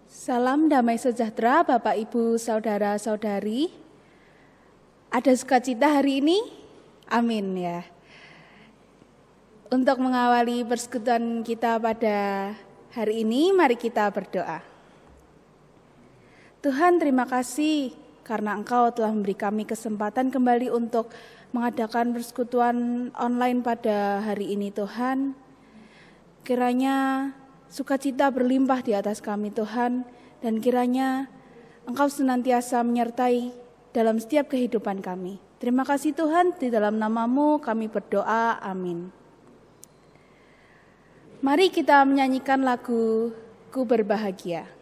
Salam damai sejahtera Bapak Ibu Saudara-saudari. Ada sukacita hari ini? Amin ya. Untuk mengawali persekutuan kita pada hari ini, mari kita berdoa. Tuhan, terima kasih karena Engkau telah memberi kami kesempatan kembali untuk mengadakan persekutuan online pada hari ini Tuhan. Kiranya sukacita berlimpah di atas kami Tuhan, dan kiranya Engkau senantiasa menyertai dalam setiap kehidupan kami. Terima kasih Tuhan, di dalam nama-Mu kami berdoa, amin. Mari kita menyanyikan lagu Ku Berbahagia.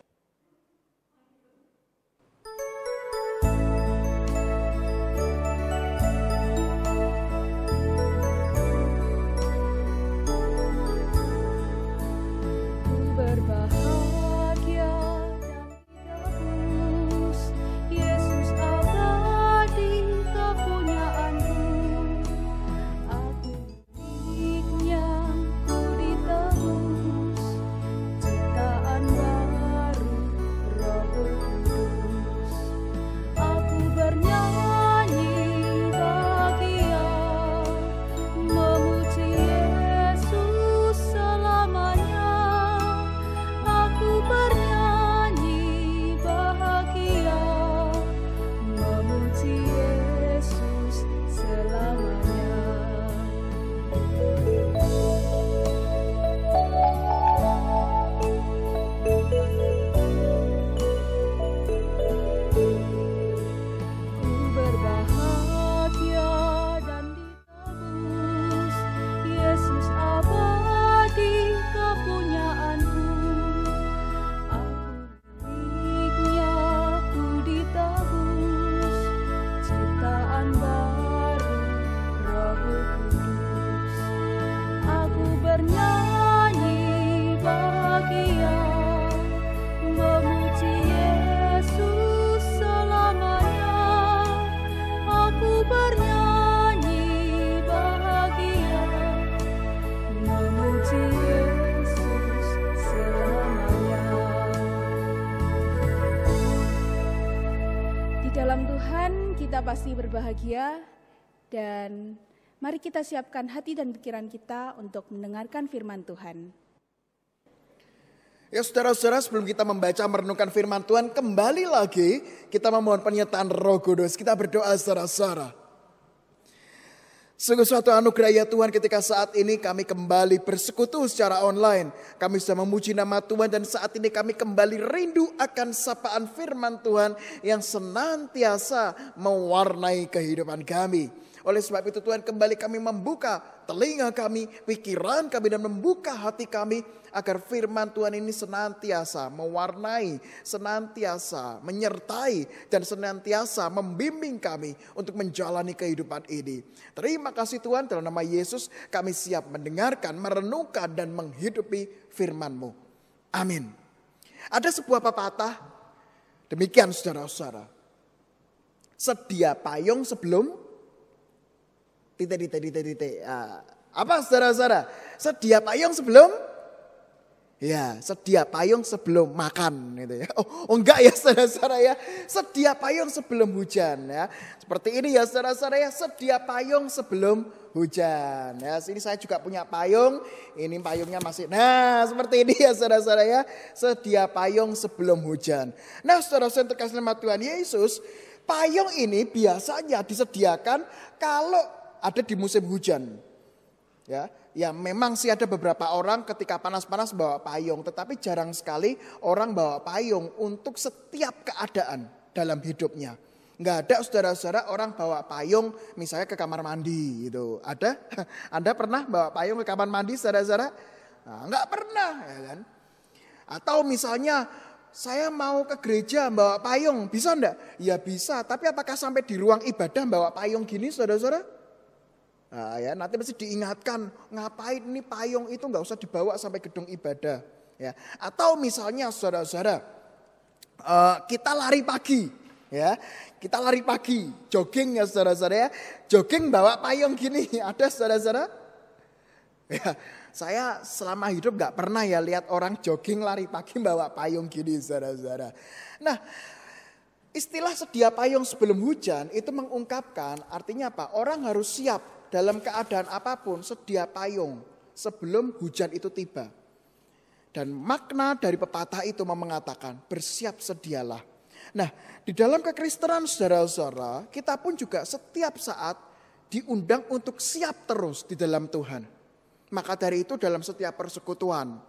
Pasti berbahagia, dan mari kita siapkan hati dan pikiran kita untuk mendengarkan firman Tuhan. Ya saudara-saudara, sebelum kita membaca merenungkan firman Tuhan, kembali lagi kita memohon penyertaan Roh Kudus. Kita berdoa saudara-saudara. Sungguh suatu anugerah ya Tuhan ketika saat ini kami kembali bersekutu secara online. Kami sudah memuji nama Tuhan, dan saat ini kami kembali rindu akan sapaan firman Tuhan yang senantiasa mewarnai kehidupan kami. Oleh sebab itu Tuhan, kembali kami membuka telinga kami, pikiran kami, dan membuka hati kami agar firman Tuhan ini senantiasa mewarnai, senantiasa menyertai, dan senantiasa membimbing kami untuk menjalani kehidupan ini. Terima kasih Tuhan, dalam nama Yesus kami siap mendengarkan, merenungkan, dan menghidupi firman-Mu. Amin. Ada sebuah pepatah demikian saudara-saudara. Sedia payung sebelum apa saudara-saudara? Sedia payung sebelum? Ya, sedia payung sebelum makan gitu ya. Oh enggak ya saudara-saudara ya. Sedia payung sebelum hujan ya. Seperti ini ya saudara-saudara ya. Sedia payung sebelum hujan ya. Sini saya juga punya payung. Ini payungnya masih. Nah, seperti ini ya saudara-saudara ya. Sedia payung sebelum hujan. Nah, saudara-saudara terkasih nama Tuhan Yesus, payung ini biasanya disediakan kalau ada di musim hujan. Ya memang sih ada beberapa orang ketika panas-panas bawa payung, tetapi jarang sekali orang bawa payung untuk setiap keadaan dalam hidupnya. Nggak ada saudara-saudara orang bawa payung misalnya ke kamar mandi gitu. Ada? Anda pernah bawa payung ke kamar mandi saudara-saudara? Nah, nggak pernah ya kan? Atau misalnya saya mau ke gereja bawa payung, bisa enggak? Ya bisa, tapi apakah sampai di ruang ibadah bawa payung gini saudara-saudara? Nah, ya, nanti mesti diingatkan, ngapain ini payung itu nggak usah dibawa sampai gedung ibadah. Ya. Atau misalnya saudara-saudara, kita lari pagi, ya, kita lari pagi, jogging ya saudara-saudara ya, jogging bawa payung gini, ada saudara-saudara? Ya, Saya selama hidup gak pernah ya lihat orang jogging lari pagi bawa payung gini, saudara-saudara. Nah, istilah sedia payung sebelum hujan itu mengungkapkan artinya apa? Orang harus siap dalam keadaan apapun, sedia payung sebelum hujan itu tiba. Dan makna dari pepatah itu mengatakan bersiap sedialah. Nah, di dalam kekristenan saudara-saudara, kita pun juga setiap saat diundang untuk siap terus di dalam Tuhan. Maka dari itu dalam setiap persekutuan,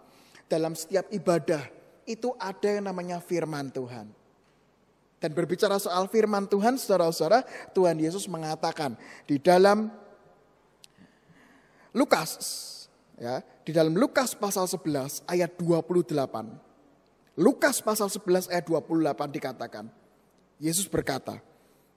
dalam setiap ibadah, itu ada yang namanya firman Tuhan. Dan berbicara soal firman Tuhan, saudara-saudara, Tuhan Yesus mengatakan di dalam Lukas, ya, di dalam Lukas pasal 11 ayat 28. Lukas pasal 11 ayat 28 dikatakan, Yesus berkata,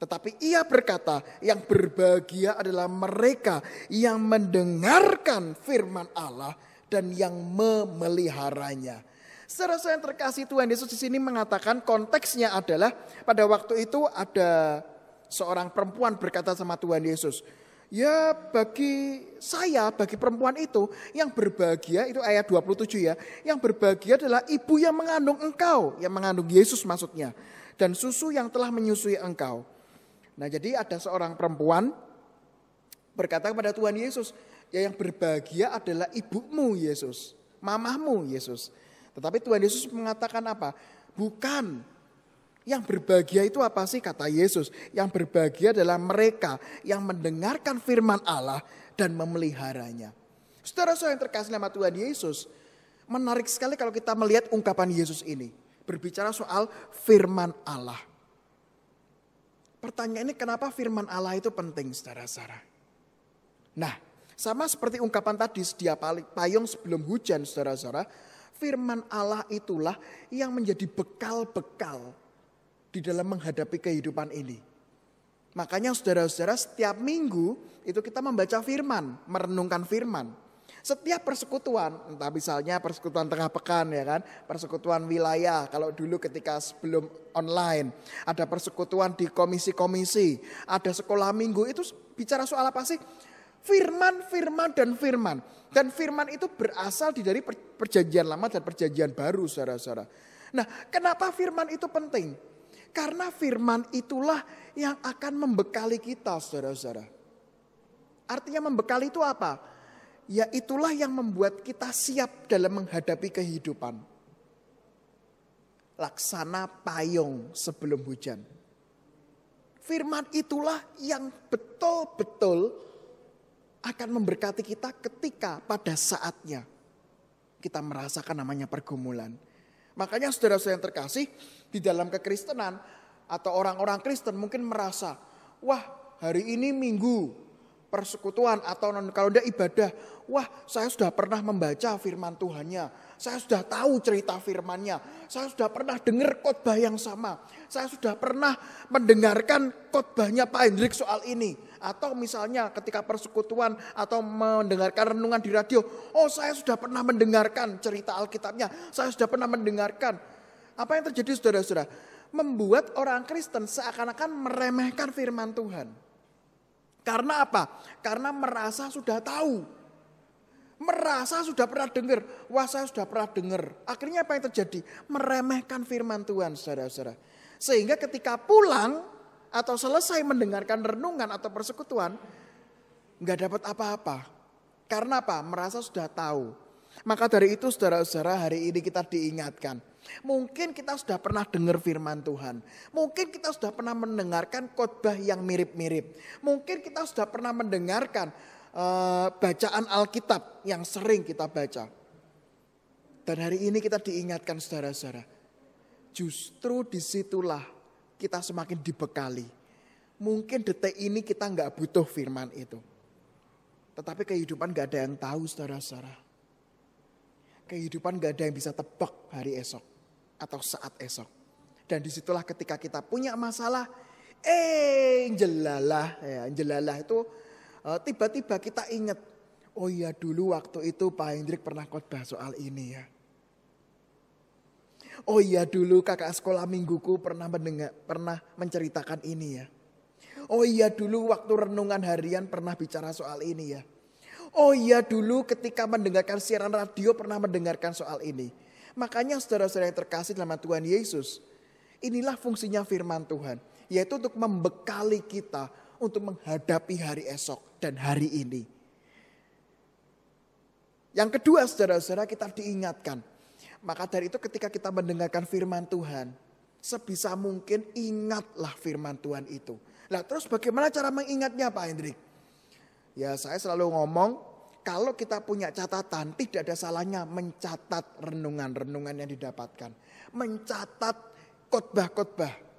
tetapi ia berkata, yang berbahagia adalah mereka yang mendengarkan firman Allah dan yang memeliharanya. Saudara-saudara yang terkasih, Tuhan Yesus di sini mengatakan konteksnya adalah pada waktu itu ada seorang perempuan berkata sama Tuhan Yesus, ya bagi saya, bagi perempuan itu yang berbahagia, itu ayat 27 ya, yang berbahagia adalah ibu yang mengandung engkau, yang mengandung Yesus maksudnya, dan susu yang telah menyusui engkau. Nah, jadi ada seorang perempuan berkata kepada Tuhan Yesus, ya yang berbahagia adalah ibumu Yesus, mamahmu Yesus. Tetapi Tuhan Yesus mengatakan apa? Bukan. Yang berbahagia itu apa sih kata Yesus? Yang berbahagia adalah mereka yang mendengarkan firman Allah dan memeliharanya. Saudara-saudara yang terkasih nama Tuhan Yesus, menarik sekali kalau kita melihat ungkapan Yesus ini. Berbicara soal firman Allah. Pertanyaannya kenapa firman Allah itu penting, saudara-saudara? Nah, sama seperti ungkapan tadi sedia payung sebelum hujan, saudara-saudara, firman Allah itulah yang menjadi bekal-bekal di dalam menghadapi kehidupan ini. Makanya saudara-saudara setiap minggu itu kita membaca firman, merenungkan firman. Setiap persekutuan, entah misalnya persekutuan tengah pekan ya kan, persekutuan wilayah, kalau dulu ketika sebelum online, ada persekutuan di komisi-komisi, ada sekolah minggu, itu bicara soal apa sih? Firman, firman, dan firman. Dan firman itu berasal dari perjanjian lama dan perjanjian baru, saudara-saudara. Nah, kenapa firman itu penting? Karena firman itulah yang akan membekali kita, saudara-saudara. Artinya membekali itu apa? Ya itulah yang membuat kita siap dalam menghadapi kehidupan. Laksana payung sebelum hujan. Firman itulah yang betul-betul akan memberkati kita ketika pada saatnya kita merasakan namanya pergumulan. Makanya saudara-saudara yang terkasih, di dalam kekristenan atau orang-orang Kristen mungkin merasa, wah hari ini minggu persekutuan atau kalau tidak ibadah, wah saya sudah pernah membaca firman Tuhannya, saya sudah tahu cerita firmannya, saya sudah pernah dengar khotbah yang sama, saya sudah pernah mendengarkan khotbahnya Pak Hendrik soal ini, atau misalnya ketika persekutuan atau mendengarkan renungan di radio, oh saya sudah pernah mendengarkan cerita Alkitabnya, saya sudah pernah mendengarkan. Apa yang terjadi saudara-saudara? Membuat orang Kristen seakan-akan meremehkan firman Tuhan. Karena apa? Karena merasa sudah tahu. Merasa sudah pernah dengar. Wah saya sudah pernah dengar. Akhirnya apa yang terjadi? Meremehkan firman Tuhan, saudara-saudara. Sehingga ketika pulang atau selesai mendengarkan renungan atau persekutuan, gak dapat apa-apa. Karena apa? Merasa sudah tahu. Maka dari itu saudara-saudara hari ini kita diingatkan. Mungkin kita sudah pernah dengar firman Tuhan. Mungkin kita sudah pernah mendengarkan khotbah yang mirip-mirip. Mungkin kita sudah pernah mendengarkan bacaan Alkitab yang sering kita baca. Dan hari ini kita diingatkan saudara-saudara. Justru disitulah kita semakin dibekali. Mungkin detik ini kita gak butuh firman itu. Tetapi kehidupan gak ada yang tahu saudara-saudara. Kehidupan gak ada yang bisa tebak hari esok atau saat esok. Dan disitulah ketika kita punya masalah, jelalah itu tiba-tiba kita ingat, oh iya dulu waktu itu Pak Hendrik pernah khotbah soal ini ya. Oh iya dulu kakak sekolah mingguku pernah menceritakan ini ya. Oh iya dulu waktu renungan harian pernah bicara soal ini ya. Oh iya, dulu ketika mendengarkan siaran radio pernah mendengarkan soal ini. Makanya saudara-saudara yang terkasih dalam Tuhan Yesus, inilah fungsinya firman Tuhan. Yaitu untuk membekali kita untuk menghadapi hari esok dan hari ini. Yang kedua saudara-saudara, kita diingatkan. Maka dari itu ketika kita mendengarkan firman Tuhan, sebisa mungkin ingatlah firman Tuhan itu. Nah terus bagaimana cara mengingatnya Pak Hendrik? Ya saya selalu ngomong, kalau kita punya catatan tidak ada salahnya mencatat renungan-renungan yang didapatkan. Mencatat khotbah-khotbah.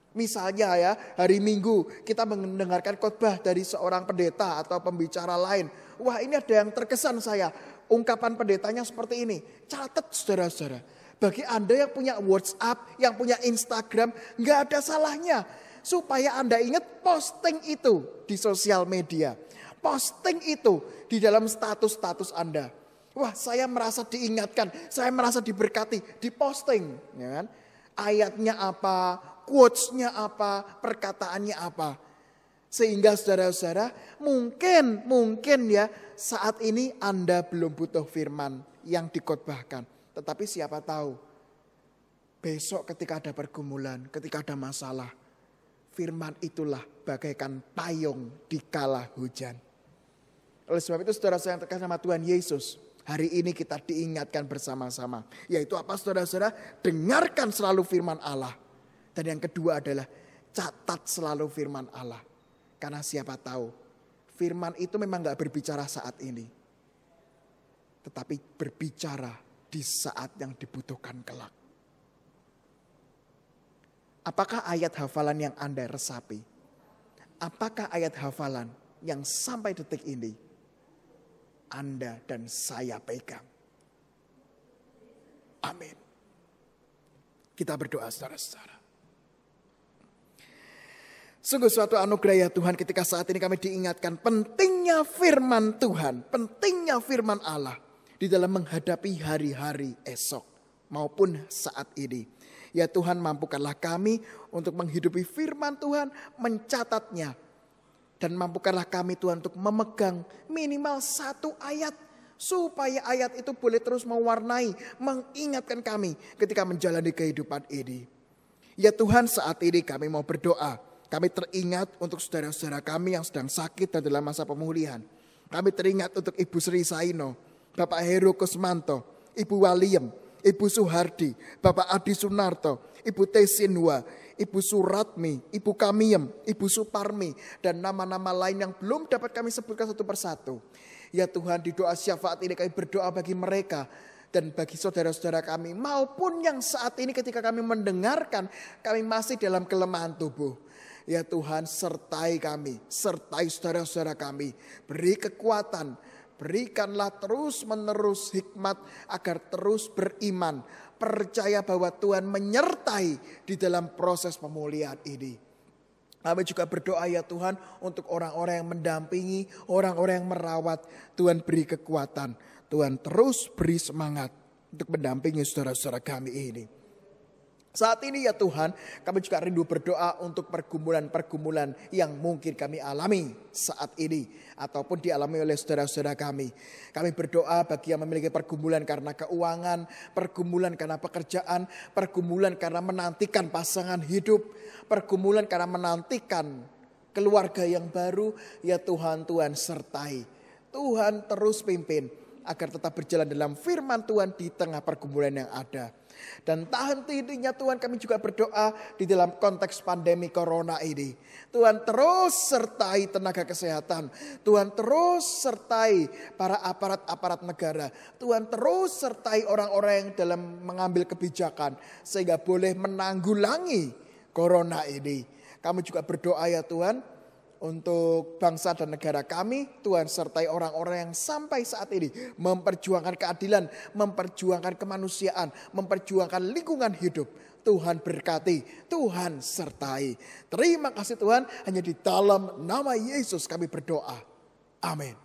Misalnya ya hari Minggu kita mendengarkan khotbah dari seorang pendeta atau pembicara lain. Wah ini ada yang terkesan saya. Ungkapan pendetanya seperti ini. Catat saudara-saudara. Bagi Anda yang punya WhatsApp, yang punya Instagram, nggak ada salahnya. Supaya Anda ingat posting itu di sosial media. Posting itu di dalam status-status Anda. Wah saya merasa diingatkan, saya merasa diberkati, diposting. Ya kan? Ayatnya apa, quotes-nya apa, perkataannya apa. Sehingga saudara-saudara mungkin ya saat ini Anda belum butuh firman yang dikhotbahkan. Tetapi siapa tahu besok ketika ada pergumulan, ketika ada masalah, firman itulah bagaikan payung di kala hujan. Oleh sebab itu saudara-saudara yang terkasih sama Tuhan Yesus, hari ini kita diingatkan bersama-sama. Yaitu apa saudara-saudara? Dengarkan selalu firman Allah. Dan yang kedua adalah catat selalu firman Allah. Karena siapa tahu firman itu memang gak berbicara saat ini. Tetapi berbicara di saat yang dibutuhkan kelak. Apakah ayat hafalan yang Anda resapi? Apakah ayat hafalan yang sampai detik ini Anda dan saya pegang? Amin. Kita berdoa saudara-saudara. Sungguh suatu anugerah ya Tuhan ketika saat ini kami diingatkan pentingnya firman Tuhan. Pentingnya firman Allah di dalam menghadapi hari-hari esok maupun saat ini. Ya Tuhan mampukanlah kami untuk menghidupi firman Tuhan, mencatatnya. Dan mampukanlah kami Tuhan untuk memegang minimal satu ayat. Supaya ayat itu boleh terus mewarnai, mengingatkan kami ketika menjalani kehidupan ini. Ya Tuhan saat ini kami mau berdoa. Kami teringat untuk saudara-saudara kami yang sedang sakit dan dalam masa pemulihan. Kami teringat untuk Ibu Sri Saino, Bapak Heru Kusmanto, Ibu Waliem, Ibu Suhardi, Bapak Adi Sunarto, Ibu Tesinwa, Ibu Suratmi, Ibu Kamiem, Ibu Suparmi, dan nama-nama lain yang belum dapat kami sebutkan satu persatu. Ya Tuhan di doa syafaat ini kami berdoa bagi mereka dan bagi saudara-saudara kami maupun yang saat ini ketika kami mendengarkan kami masih dalam kelemahan tubuh. Ya Tuhan sertai kami, sertai saudara-saudara kami. Beri kekuatan, berikanlah terus menerus hikmat agar terus beriman. Percaya bahwa Tuhan menyertai di dalam proses pemulihan ini. Kami juga berdoa ya Tuhan untuk orang-orang yang mendampingi, orang-orang yang merawat. Tuhan beri kekuatan, Tuhan terus beri semangat untuk mendampingi saudara-saudara kami ini. Saat ini ya Tuhan, kami juga rindu berdoa untuk pergumulan-pergumulan yang mungkin kami alami saat ini. Ataupun dialami oleh saudara-saudara kami. Kami berdoa bagi yang memiliki pergumulan karena keuangan, pergumulan karena pekerjaan, pergumulan karena menantikan pasangan hidup, pergumulan karena menantikan keluarga yang baru. Ya Tuhan, Tuhan sertai. Tuhan terus pimpin agar tetap berjalan dalam firman Tuhan di tengah pergumulan yang ada. Dan tak henti-hentinya Tuhan kami juga berdoa di dalam konteks pandemi corona ini. Tuhan terus sertai tenaga kesehatan. Tuhan terus sertai para aparat-aparat negara. Tuhan terus sertai orang-orang yang dalam mengambil kebijakan. Sehingga boleh menanggulangi corona ini. Kami juga berdoa ya Tuhan. Untuk bangsa dan negara kami, Tuhan sertai orang-orang yang sampai saat ini memperjuangkan keadilan, memperjuangkan kemanusiaan, memperjuangkan lingkungan hidup. Tuhan berkati, Tuhan sertai. Terima kasih Tuhan, hanya di dalam nama Yesus kami berdoa. Amin.